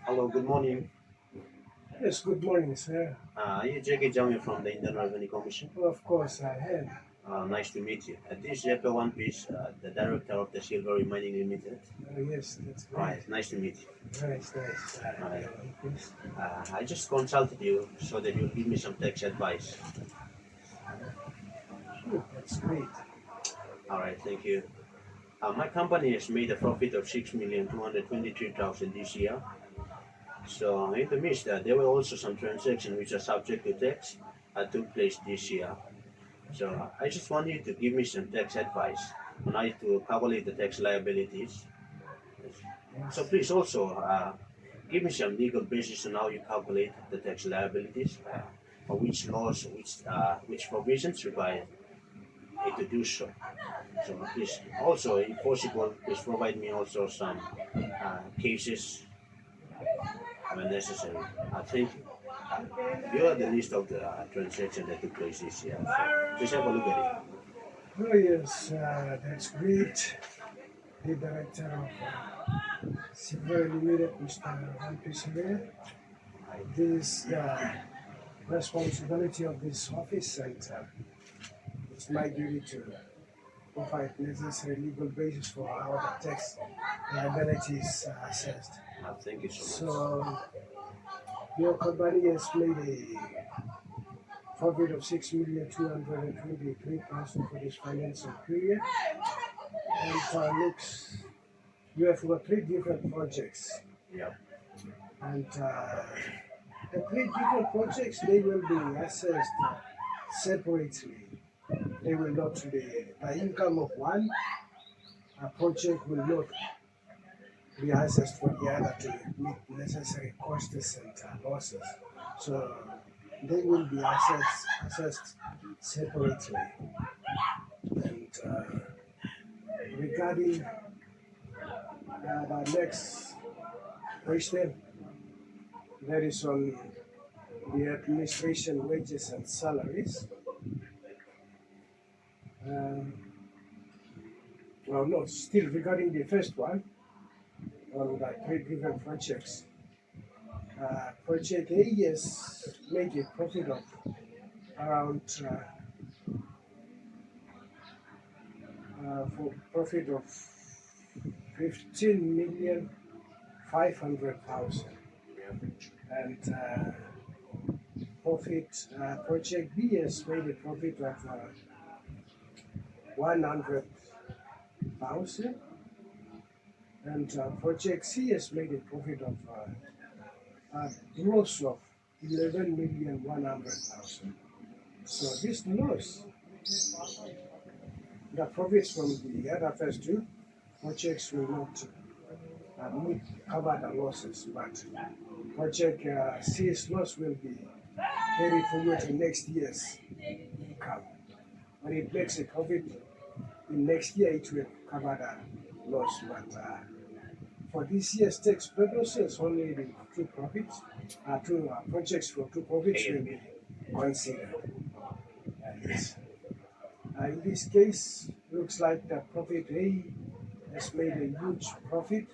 Hello, good morning. Yes, good morning, sir. Are you Jackie Jami from the Indian Revenue Commission? Well, of course, I had. Nice to meet you. This is Jeppe One Piece, the director of the Silver Mining Limited. Yes, that's great. Right, nice to meet you. Nice, nice. Right. Yes. I just consulted you so that you'll give me some tax advice. That's great. All right, thank you. My company has made a profit of 6,223,000 this year. So in the midst, there were also some transactions which are subject to tax took place this year. So I just want you to give me some tax advice on how to calculate the tax liabilities. So Yes. please also give me some legal basis on how you calculate the tax liabilities, or which laws, which provisions require it to do so. So please also, if possible, please provide me also some cases when necessary. Thank you. You are the list of the transactions that took place this year. So please have a look at it. Oh, yes, that's great. The director of Silver Limited, Mr. Van. This is the responsibility of this office, and it's my duty to provide necessary legal basis for how the tax liability is assessed. Thank you so much. So, your company has made a profit of 6,223,000 for this financial period. And looks, you have got three different projects. Yeah. And the three different projects, they will be assessed separately. They will not, the income of one project will not be assessed for the other to meet necessary costs and losses. So they will be assessed separately. And regarding the next question, that is on the administration wages and salaries. Um, well, no, still regarding the first one on the three different projects. Project A has made a profit of around for profit of 15,500,000, and profit project B has made a profit of 100,000, and project C has made a profit of a loss of 11,100,000. So this loss, the profits from the other first two projects will not cover the losses, but project C's loss will be carried forward to next year's income. When it makes a profit in next year, it will cover the loss. But for this year's tax purposes, only the two profits, two projects for two profits will be considered. Yes. In this case, looks like the profit A has made a huge profit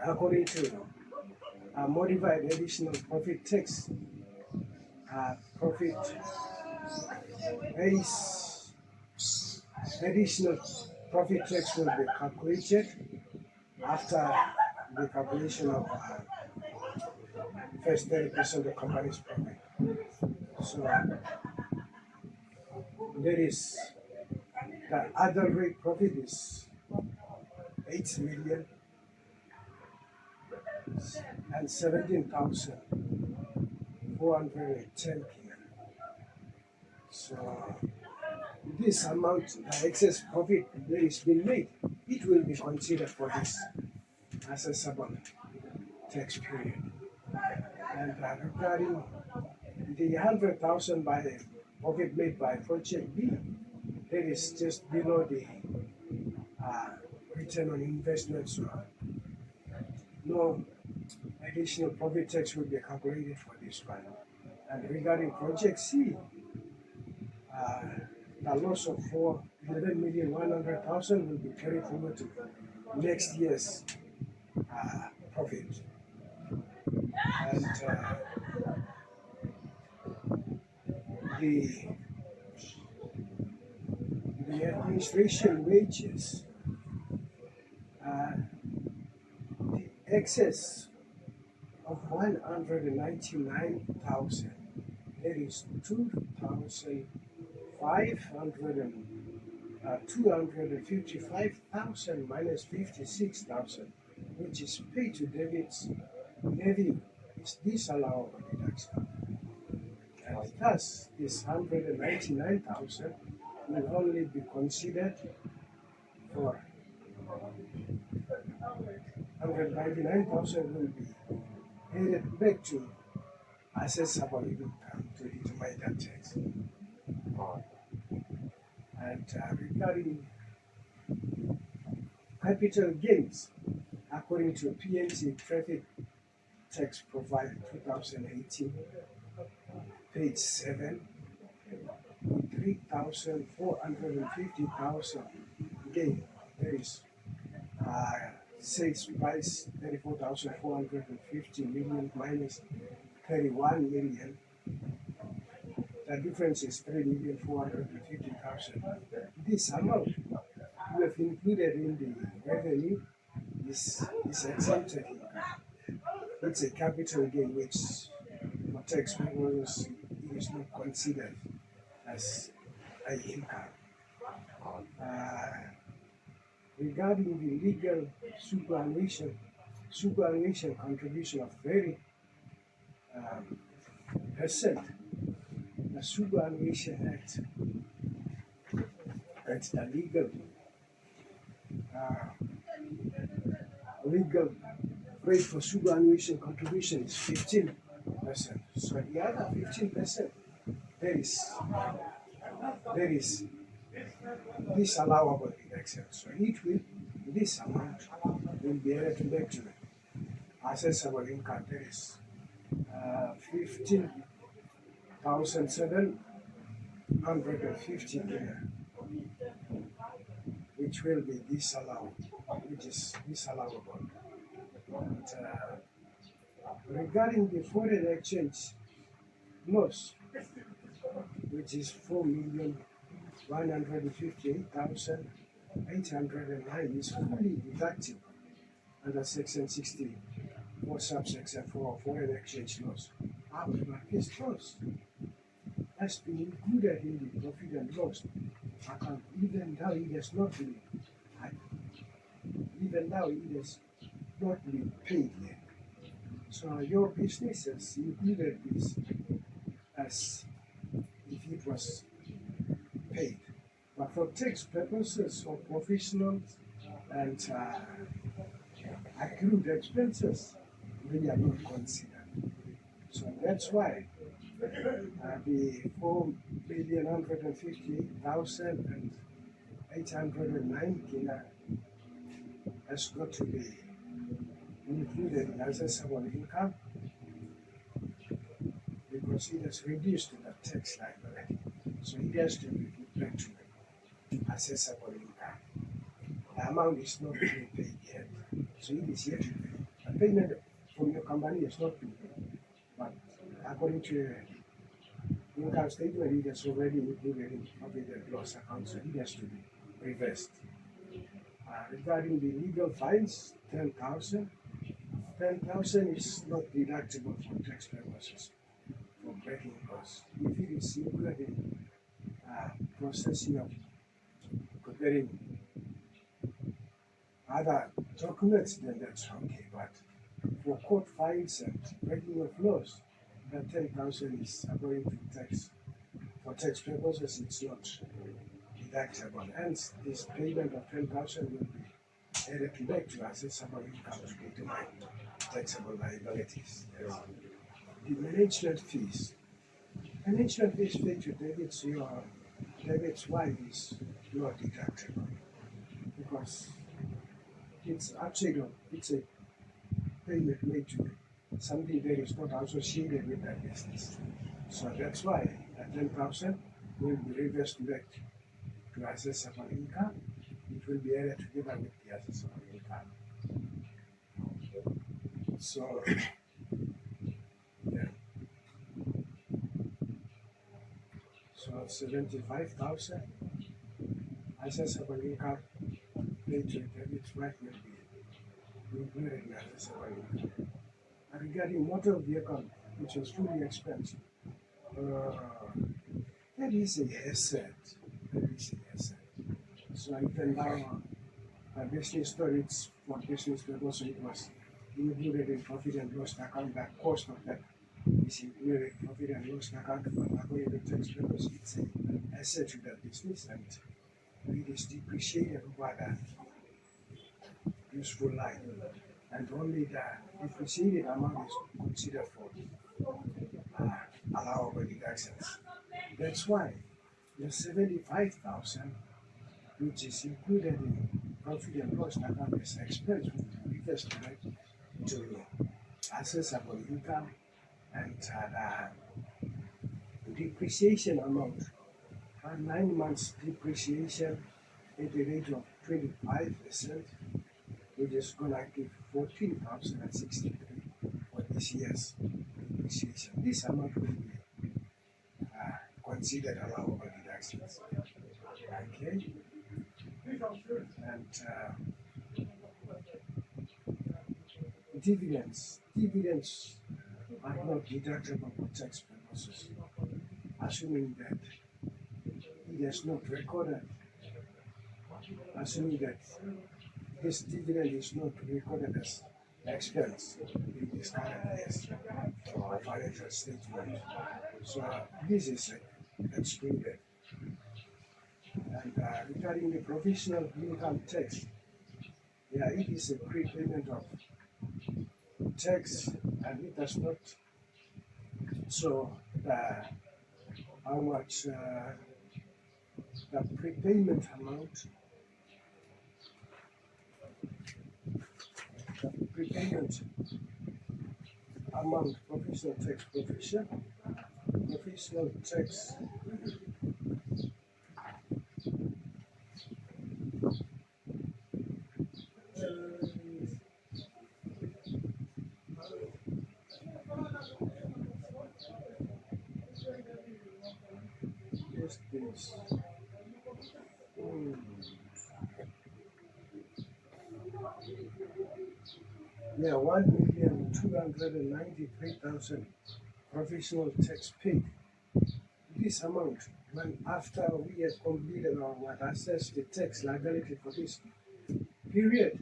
according to modified additional profit tax. Profit A's additional profit tax will be calculated after the calculation of first 30% of the company's profit. So there is the other rate profit is 8 million and 17,410 PN. So this amount, the excess profit that is being made, it will be considered for this assessable tax period. And regarding the 100,000 by the profit made by project B, that is just below the uh, return on investment. So no additional profit tax will be calculated for this one. And regarding project C, uh, the loss of 11,100,000 will be carried forward to next year's profit. the the administration wages, uh, the excess of 199,000, there is 255,000 minus 56,000, which is paid to David's nephew, is disallowable deduction. And thus, this 199,000 will only be considered for 199,000 will be headed back to assessable income to determine that tax. And regarding capital gains, according to PNC Traffic Tax Provider 2018, page 7, 3,450,000 gain. There is sales price 34,450 million minus 31 million. The difference is 3,450,000. This amount you have included in the revenue is exempted income. It's a capital gain which for tax purposes it is not considered as an income. Regarding the legal superannuation contribution of 30%, the Superannuation Act, that's the legal rate for superannuation contribution is 15%. So the other 15%, there is disallowable deduction. So this amount will be added back to assessable income. There is 15,750 there, which will be disallowed, which is disallowable. And, regarding the foreign exchange loss, which is 4,158,809, is fully deductible under Section 64, subsection 4 foreign exchange loss. However, this loss has been included in the profit and loss account, even though it has not been paid yet. So your business has included this as if it was paid. But for tax purposes of professionals and accrued expenses, they are not considered. So that's why the 4,158,809 has got to be included in assessable income because it has reduced the tax liability. So it has to be put back to assessable income. The amount is not being paid yet, so it is yet to be. The payment from your company has not been paid, but according to your income statement, it has already included in profit and loss account, so it has to be reversed. Regarding the legal fines, 10,000 is not deductible for tax purposes for breaking laws. If it is included in processing of preparing other documents, then that's okay. But for court fines and breaking of laws, that 10,000 is according to tax. For tax purposes, it's not deductible. Hence, this payment of 10,000 will be added back to assessable income to determine taxable liabilities. Yes. The management fees. Management fees paid to David's wife is not deductible because it's actually it's a payment made to something that is not associated with that business. So that's why that 10,000 will be reversed back to assessable income. It will be added together with the assessable income. So about 75,000 assessable income paid to debit right will be included in assessable income. And regarding motor vehicle, which is fully expensive, that is a asset. That is a asset. So even now, business storage for business purpose, it was included in profit and loss account. The cost of that is included in profit and loss account, but according to tax purpose, it's an asset to the business and it is depreciated over the useful life. And only the depreciated amount is considered for allowable deductions. That's why the 75,000, which is included in profit and loss account as expense, will be referred to assessable income and the depreciation amount. 9 months depreciation at the rate of 25%, which is going to give 14,063 for this year's depreciation. This amount will be considered allowable deductions. Okay? And dividends. Dividends are not deductible for tax purposes, assuming that it is not recorded, assuming that this dividend is not recorded as expense in this current year's financial statement. So this is excluded. And regarding the provisional income tax, yeah, it is a prepayment of tax and it does not show how much the prepayment amount, provisional tax is this. Yeah, 1,293,000 provisional tax paid. This amount, when after we have completed or what assess the tax liability for this period,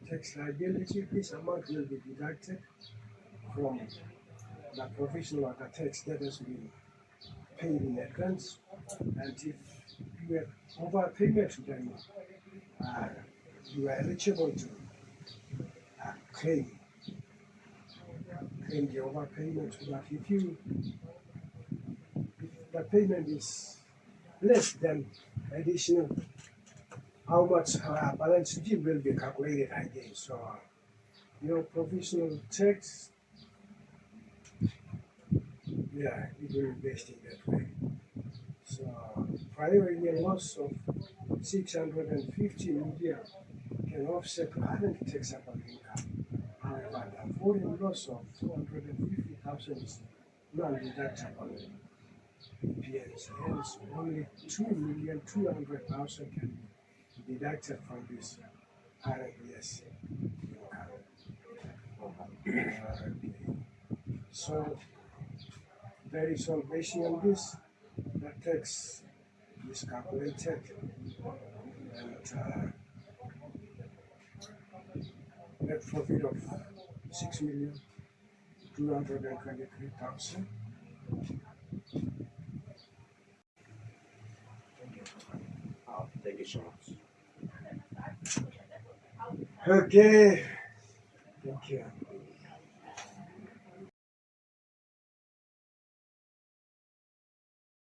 tax liability, this amount will be deducted from the provisional or the tax that has been paid in advance. And if you have overpayment, then you are eligible to claim the overpayment. But if the payment is less than additional, how much balance due will be calculated again. So your provisional tax, yeah, it will be based in that way. So prior year loss of 650 million can offset current taxable income. However, the foreign loss of 250,000 is non-deductible. Hence, only 2,200,000 can be deducted from this current year's income. So there is all based on this. The tax is calculated, and net profit of 6,223,000. Thank you so much. Okay, thank you.